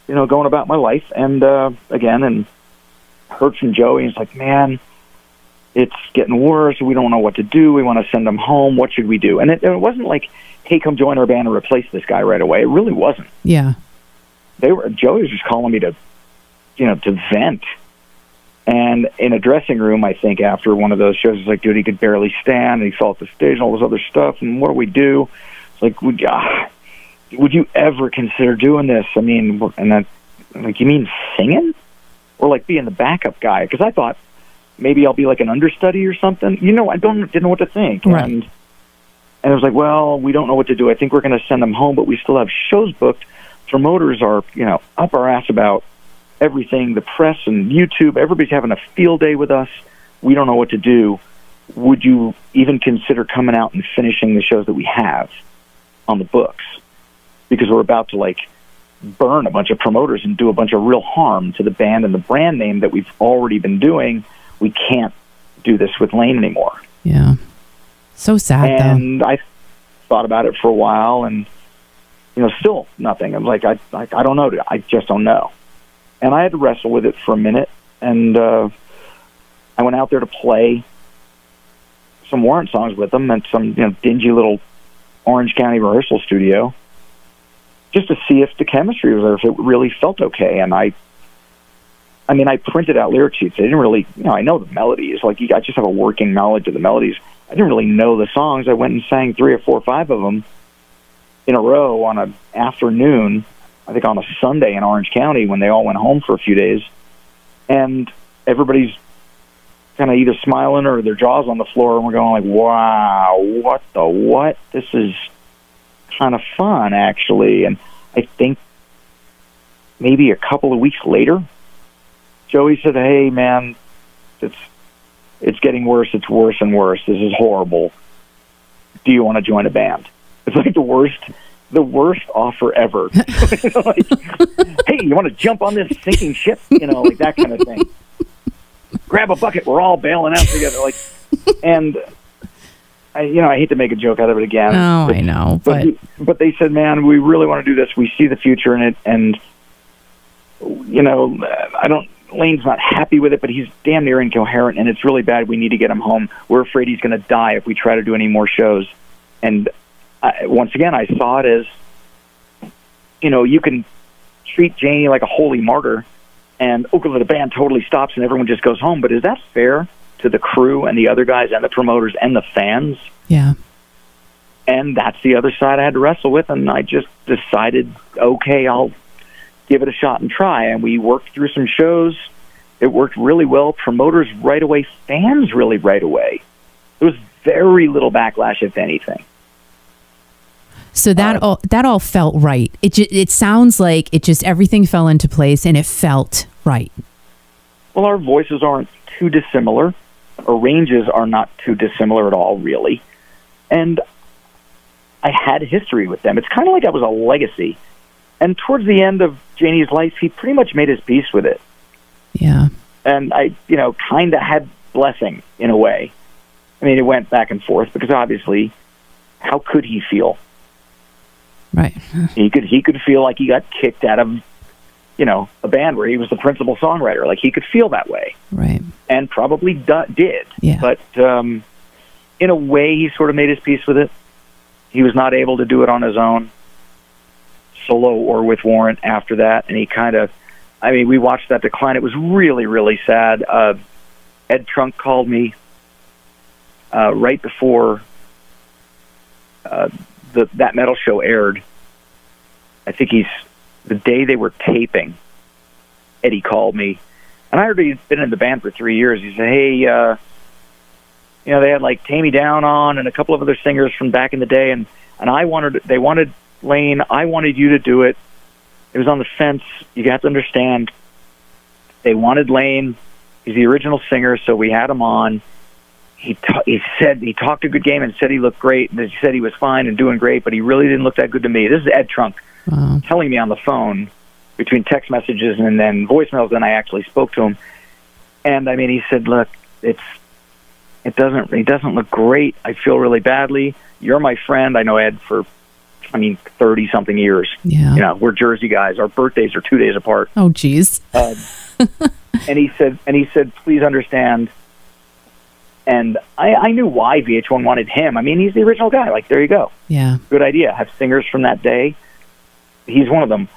going about my life. And again, and heard from Joey. He's like, man, it's getting worse. We don't know what to do. We want to send him home. What should we do? And it wasn't like, hey, come join our band and replace this guy right away. It really wasn't. Yeah. Joey was just calling me to vent. And in a dressing room, I think, after one of those shows, he's like, dude, he could barely stand, and he fell off the stage and all this other stuff, and what do we do? It's like, would you ever consider doing this? I mean, and then, like, you mean singing? Or, like, being the backup guy? Because I thought maybe I'll be, like, an understudy or something. I didn't know what to think. Right. And I was like, well, we don't know what to do. I think we're going to send him home, but we still have shows booked. Promoters are, up our ass about everything, the press and YouTube. Everybody's having a field day with us. We don't know what to do. Would you even consider coming out and finishing the shows that we have on the books? Because we're about to, like, burn a bunch of promoters and do a bunch of real harm to the band and the brand name that we've already been doing. We can't do this with Lane anymore. Yeah. So sad, and I thought about it for a while, and, still nothing. I'm like, I don't know. I just don't know. And I had to wrestle with it for a minute, and I went out there to play some Warrant songs with them at some dingy little Orange County rehearsal studio, just to see if the chemistry was there, if it really felt okay. And I printed out lyric sheets. I didn't really, I know the melodies. Like, I just have a working knowledge of the melodies. I didn't really know the songs. I went and sang 3 or 4 or 5 of them in a row on an afternoon, I think on a Sunday in Orange County, when they all went home for a few days. And everybody's kind of either smiling or their jaws on the floor, and we're going like, wow, what? This is kind of fun, actually. And I think maybe a couple of weeks later, Joey said, hey, man, it's getting worse. It's worse and worse. This is horrible. Do you want to join a band? It's like the worst offer ever. Like, hey, you want to jump on this sinking ship? Like that kind of thing. Grab a bucket. We're all bailing out together. Like, and I hate to make a joke out of it again. Oh, I know. But they said, man, we really want to do this. We see the future in it, and Lane's not happy with it, but he's damn near incoherent, and it's really bad. We need to get him home. We're afraid he's going to die if we try to do any more shows. And once again, I saw it as, you can treat Janie like a holy martyr, and the band totally stops and everyone just goes home. But is that fair to the crew and the other guys and the promoters and the fans? Yeah. And that's the other side I had to wrestle with, and I just decided, okay, I'll give it a shot and try. And we worked through some shows. It worked really well. Promoters right away, fans really right away. There was very little backlash, if anything. So that all felt right. It sounds like everything fell into place and it felt right. Well, our voices aren't too dissimilar. Our ranges are not too dissimilar at all, really. And I had history with them. It's kind of like I was a legacy. And towards the end of Janie's life, he pretty much made his peace with it. Yeah. And I, kind of had blessing in a way. I mean, it went back and forth because obviously, how could he feel? Right. He could feel like he got kicked out of, a band where he was the principal songwriter. Like, he could feel that way. Right. And probably did. Yeah. But in a way, he sort of made his peace with it. He was not able to do it on his own, solo or with Warrant after that. And he we watched that decline. It was really, really sad. Ed Trunk called me right before that metal show aired. I think the day they were taping, Eddie called me, and I heard he'd been in the band for 3 years. He said, hey, they had like Tammy Down on and a couple of other singers from back in the day, and they wanted Lane. I wanted you to do it. It was on the fence. You have to understand, they wanted Lane. He's the original singer, so we had him on. He said he talked a good game and said he looked great, and he said he was fine and doing great, but he really didn't look that good to me. This is Ed Trunk telling me on the phone between text messages and then voicemails. Then I actually spoke to him, And I mean, he said, "Look, it doesn't look great. I feel really badly. You're my friend. I know Ed for, 30 something years. Yeah. You know, we're Jersey guys. Our birthdays are 2 days apart." Oh, geez. And he said, "Please understand." And I knew why VH1 wanted him. I mean, he's the original guy. Like, there you go. Yeah. Good idea. Have singers from that day. He's one of them.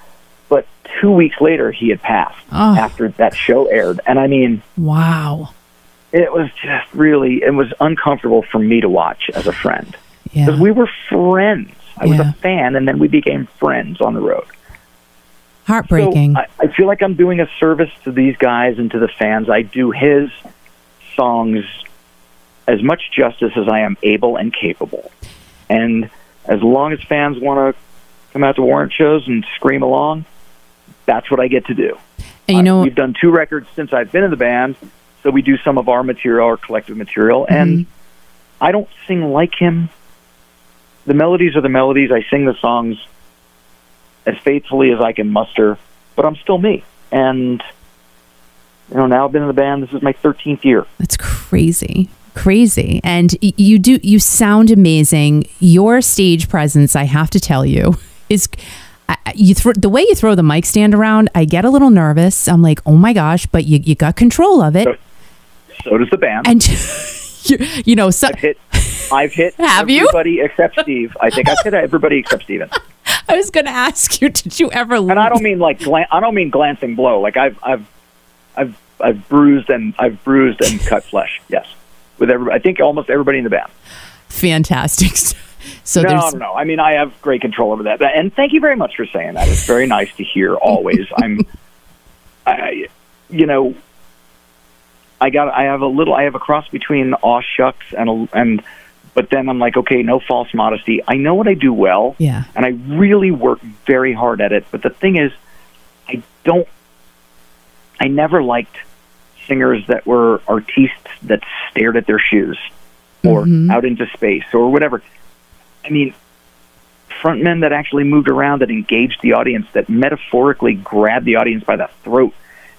But 2 weeks later, he had passed after that show aired. And I mean, wow. It was just it was uncomfortable for me to watch as a friend. Yeah. Because we were friends. I was a fan, and then we became friends on the road. Heartbreaking. So I feel like I'm doing a service to these guys and to the fans. I do his songs as much justice as I am able and capable. And as long as fans want to come out to Warrant shows and scream along, that's what I get to do. And you know, we've done 2 records since I've been in the band, so we do some of our material, our collective material, and I don't sing like him. The melodies are the melodies. I sing the songs as faithfully as I can muster, but I'm still me. And, now I've been in the band. This is my 13th year. That's crazy. Crazy. And you sound amazing. Your stage presence, I have to tell you, is the way you throw the mic stand around, I get a little nervous. I'm like, oh my gosh, but you got control of it. So does the band. And so I've hit have everybody except Steve. I think I've hit everybody except Steven. I was going to ask you, did you ever? And I don't mean I don't mean glancing blow. Like I've bruised and cut flesh. Yes, with everybody. I think almost everybody in the band. Fantastic. So no. I mean, I have great control over that. And thank you very much for saying that. It's very nice to hear. Always. I have a cross between aw shucks and but then I'm like, okay, no false modesty. I know what I do well. Yeah. And I really work very hard at it. But the thing is, I never liked singers that were artistes that stared at their shoes or out into space or whatever. I mean, frontmen that actually moved around, that engaged the audience, that metaphorically grabbed the audience by the throat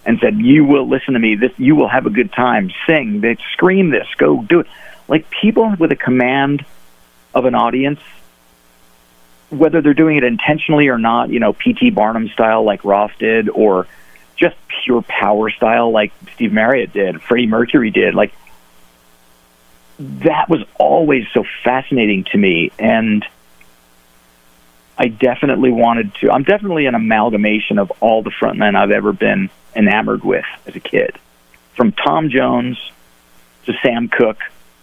and said, "You will listen to me. You will have a good time. Sing. They scream this. Go do it." Like, people with a command of an audience, whether they're doing it intentionally or not, P.T. Barnum style like Roth did, or just pure power style like Steve Marriott did, Freddie Mercury did. Like, that was always so fascinating to me, and I definitely I'm definitely an amalgamation of all the frontmen I've ever been enamored with as a kid. From Tom Jones to Sam Cooke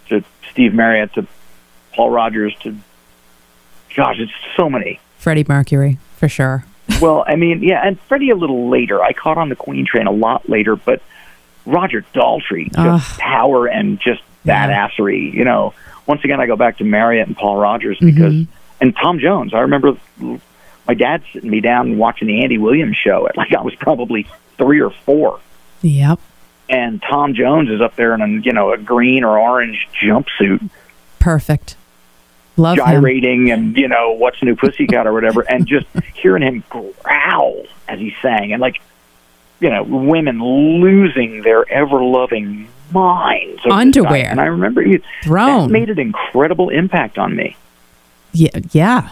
to Steve Marriott to Paul Rodgers to, gosh, it's so many. Freddie Mercury, for sure. Well, I mean, yeah, and Freddie a little later. I caught on the Queen train a lot later, but Roger Daltrey, just power and just badassery. Once again, I go back to Marriott and Paul Rodgers because, and Tom Jones. I remember my dad sitting me down and watching the Andy Williams show at I was probably 3 or 4. Yep. And Tom Jones is up there in a green or orange jumpsuit. Perfect. Love gyrating him. And, What's New Pussycat or whatever. And just hearing him growl as he sang. And women losing their ever-loving minds. Underwear. And I remember that made an incredible impact on me. Yeah.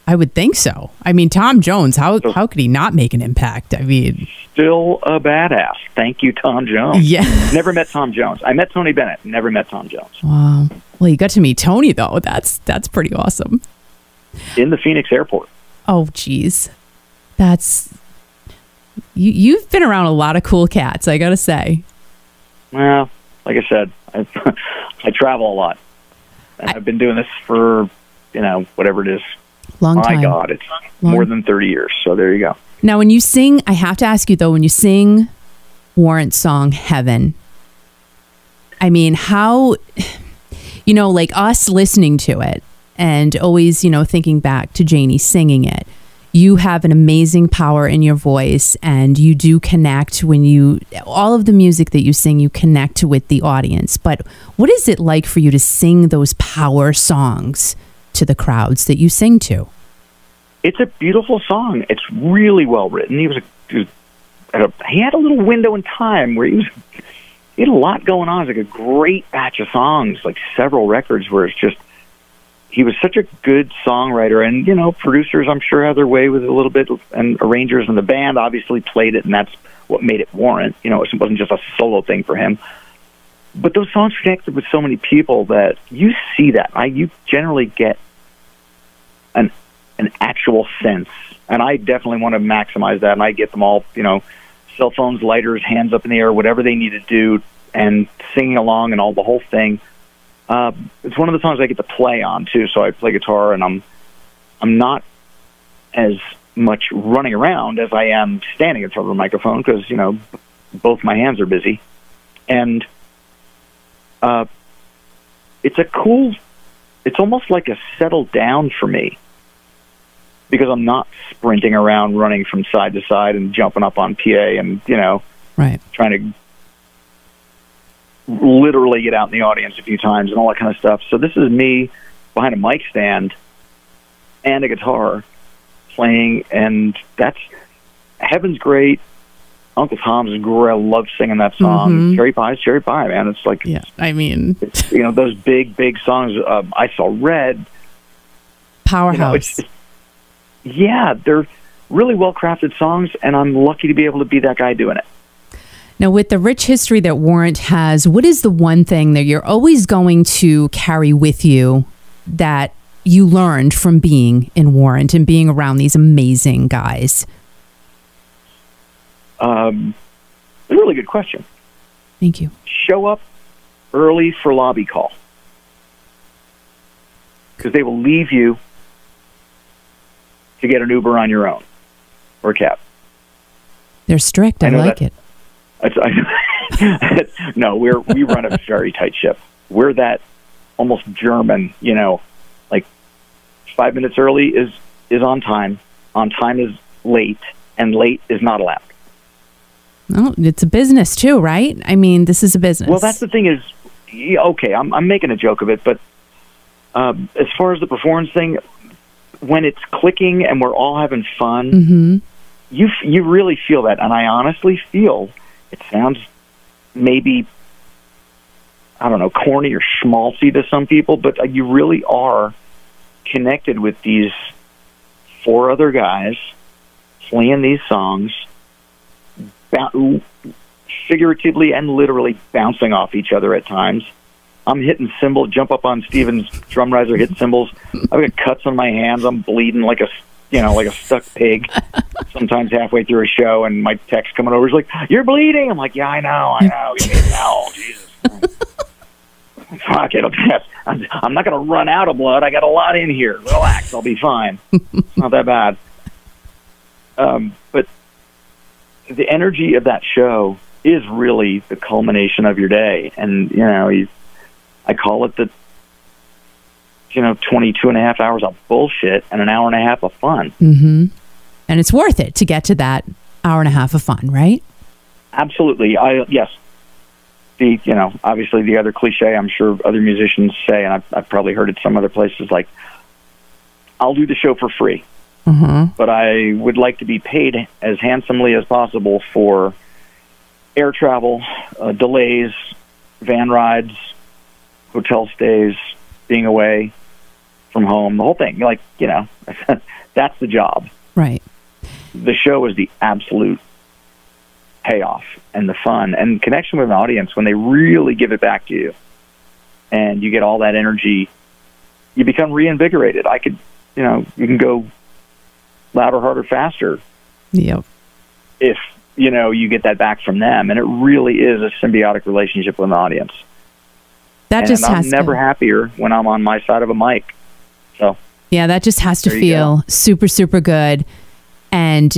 I would think so. I mean, Tom Jones, how could he not make an impact? I mean, still a badass. Thank you, Tom Jones. Yeah. Never met Tom Jones. I met Tony Bennett. Never met Tom Jones. Wow. Well, you got to meet Tony, though. That's pretty awesome. In the Phoenix airport. Oh, geez. You've been around a lot of cool cats, I got to say. Well, like I said, I travel a lot. And I've been doing this for, whatever it is. Long time. My God, it's more than 30 years. So there you go. Now, when you sing, I have to ask you, though, when you sing Warrant's song, Heaven, I mean, how, like us listening to it and always, thinking back to Janie singing it, you have an amazing power in your voice, and you do connect all of the music that you sing, you connect with the audience. But what is it like for you to sing those power songs to the crowds that you sing to? It's a beautiful song. It's really well written. He had a little window in time where he he had a lot going on. It's like a great batch of songs, like several records where it's just, he was such a good songwriter. And, you know, producers, I'm sure, had their way with it a little bit, and arrangers, and the band obviously played it, and that's what made it Warrant. You know, it wasn't just a solo thing for him. But those songs connected with so many people that you see that. You generally get an actual sense. And I definitely want to maximize that, and I get them all, you know, cell phones, lighters, hands up in the air, whatever they need to do, and singing along and all the whole thing. It's one of the songs I get to play on too. So I play guitar, and I'm not as much running around as I am standing in front of a microphone, because, you know, both my hands are busy. And it's almost like a settle down for me, because I'm not sprinting around, running from side to side and jumping up on PA and, you know, right, trying to literally get out in the audience a few times and all that kind of stuff. So this is me behind a mic stand and a guitar playing, and that's, Heaven's great. Uncle Tom's great. I love singing that song. Mm-hmm. Cherry Pie, man. It's like, yeah, I mean, you know, those big songs. I Saw Red. Powerhouse. You know, yeah, they're really well-crafted songs, and I'm lucky to be able to be that guy doing it. Now, with the rich history that Warrant has, what is the one thing that you're always going to carry with you that you learned from being in Warrant and being around these amazing guys? A really good question. Thank you. Show up early for lobby call, because they will leave you to get an Uber on your own or a cab. They're strict. I like it. No, we run a very tight ship. We're that almost German, you know, like 5 minutes early is on time. On time is late, and late is not allowed. Oh, it's a business too, right? I mean, this is a business. Well, that's the thing is, okay, I'm making a joke of it, but as far as the performance thing, when it's clicking and we're all having fun, mm-hmm. you really feel that. And I honestly feel, it sounds maybe, I don't know, corny or schmaltzy to some people, but you really are connected with these 4 other guys playing these songs, figuratively and literally bouncing off each other at times. I'm hitting cymbals, jump up on Steven's drum riser, hit cymbals. I've got cuts on my hands. I'm bleeding like a stuck pig. Sometimes halfway through a show, and my tech's coming over. He's like, "You're bleeding." I'm like, "Yeah, I know. No, Jesus." Fuck it. I'm not going to run out of blood. I got a lot in here. Relax. I'll be fine. It's not that bad. But the energy of that show is really the culmination of your day. And, you know, I call it the, 22 and a half hours of bullshit and an hour and a half of fun. Mm-hmm. And it's worth it to get to that hour and a half of fun, right? Absolutely. Yes. Obviously the other cliche I'm sure other musicians say, and I've probably heard it some other places, like, I'll do the show for free. Mm-hmm. But I would like to be paid as handsomely as possible for air travel, delays, van rides, hotel stays, being away from home, the whole thing. Like, that's the job. Right. The show is the absolute payoff and the fun and connection with an audience when they really give it back to you. And you get all that energy. You become reinvigorated. You can go louder, harder, faster. Yep. If, you get that back from them. And it really is a symbiotic relationship with an audience. I'm never happier when I'm on my side of a mic. So yeah, that just has to feel super, super good. And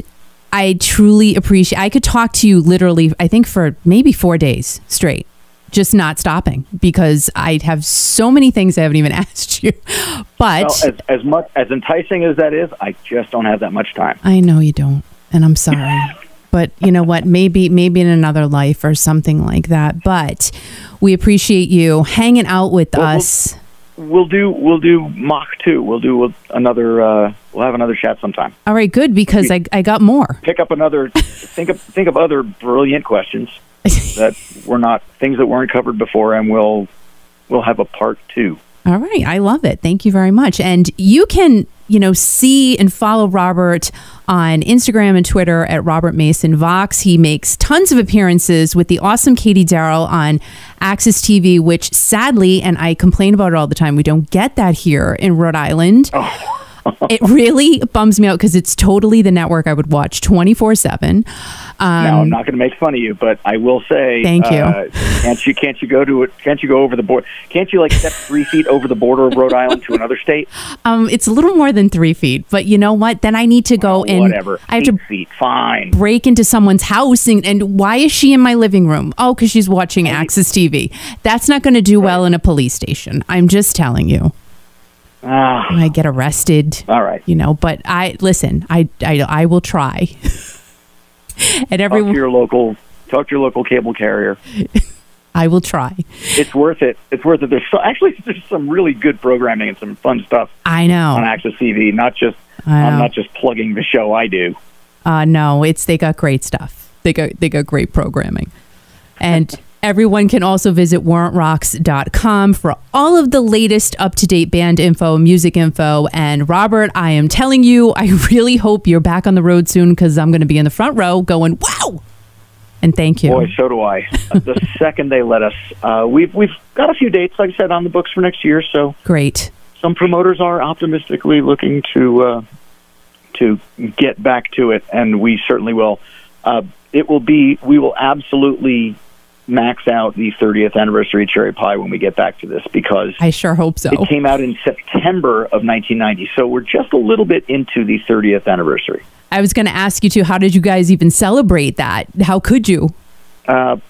I truly appreciate, I could talk to you literally, I think for maybe 4 days straight, just not stopping, because I have so many things I haven't even asked you. But as much as enticing as that is, I just don't have that much time. I know you don't, and I'm sorry. But you know what? Maybe in another life or something like that. But we appreciate you hanging out with us. We'll do Mach 2. We'll have another chat sometime. All right, good, because I got more. Pick up another. Think of other brilliant questions that things that weren't covered before, and we'll have a part 2. All right. I love it. Thank you very much. And you can, see and follow Robert on Instagram and Twitter at Robert Mason Vox. He makes tons of appearances with the awesome Katie Darrell on Access TV, which sadly, and I complain about it all the time, we don't get that here in Rhode Island. Oh. It really bums me out because it's totally the network I would watch 24/7. Now, I'm not going to make fun of you, but I will say, thank you. Can't you go to it? Can't you go over the border? Can't you step 3 feet over the border of Rhode Island to another state? It's a little more than 3 feet, but you know what? Then I need to go and whatever. I have to 8 feet, fine. Break into someone's house, and why is she in my living room? Oh, because she's watching Access TV. That's not going to do well in a police station. I'm just telling you. I get arrested. All right. But I will try. And everyone, talk to your local cable carrier. I will try. It's worth it. It's worth it. There's some really good programming and some fun stuff. I know on Access TV. I'm not just plugging the show I do. No, they got great stuff. They got great programming, and. Everyone can also visit warrantrocks.com for all of the latest up-to-date band info, music info. And Robert, I am telling you, I really hope you're back on the road soon because I'm going to be in the front row going, wow! And thank you. Boy, so do I. The second they let us. We've got a few dates, like I said, on the books for next year. So great. Some promoters are optimistically looking to get back to it, and we certainly will. We will absolutely max out the 30th anniversary Cherry Pie when we get back to this, because I sure hope so. It came out in September of 1990, so we're just a little bit into the 30th anniversary. I was going to ask you too, how did you guys even celebrate that? How could you? I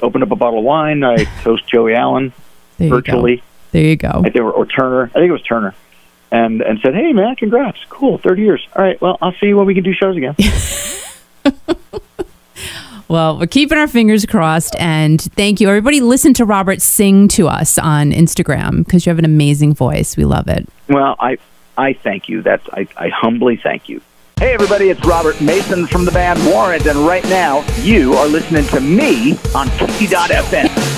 opened up a bottle of wine. I toast Joey Allen virtually. There you go. Or Turner. I think it was Turner. And said, hey, man, congrats. Cool, 30 years. All right, well, I'll see you when we can do shows again. Well, we're keeping our fingers crossed, and thank you. Everybody listen to Robert sing to us on Instagram because you have an amazing voice. We love it. Well, I thank you. I humbly thank you. Hey, everybody, it's Robert Mason from the band Warrant, and right now you are listening to me on Kiki.fm.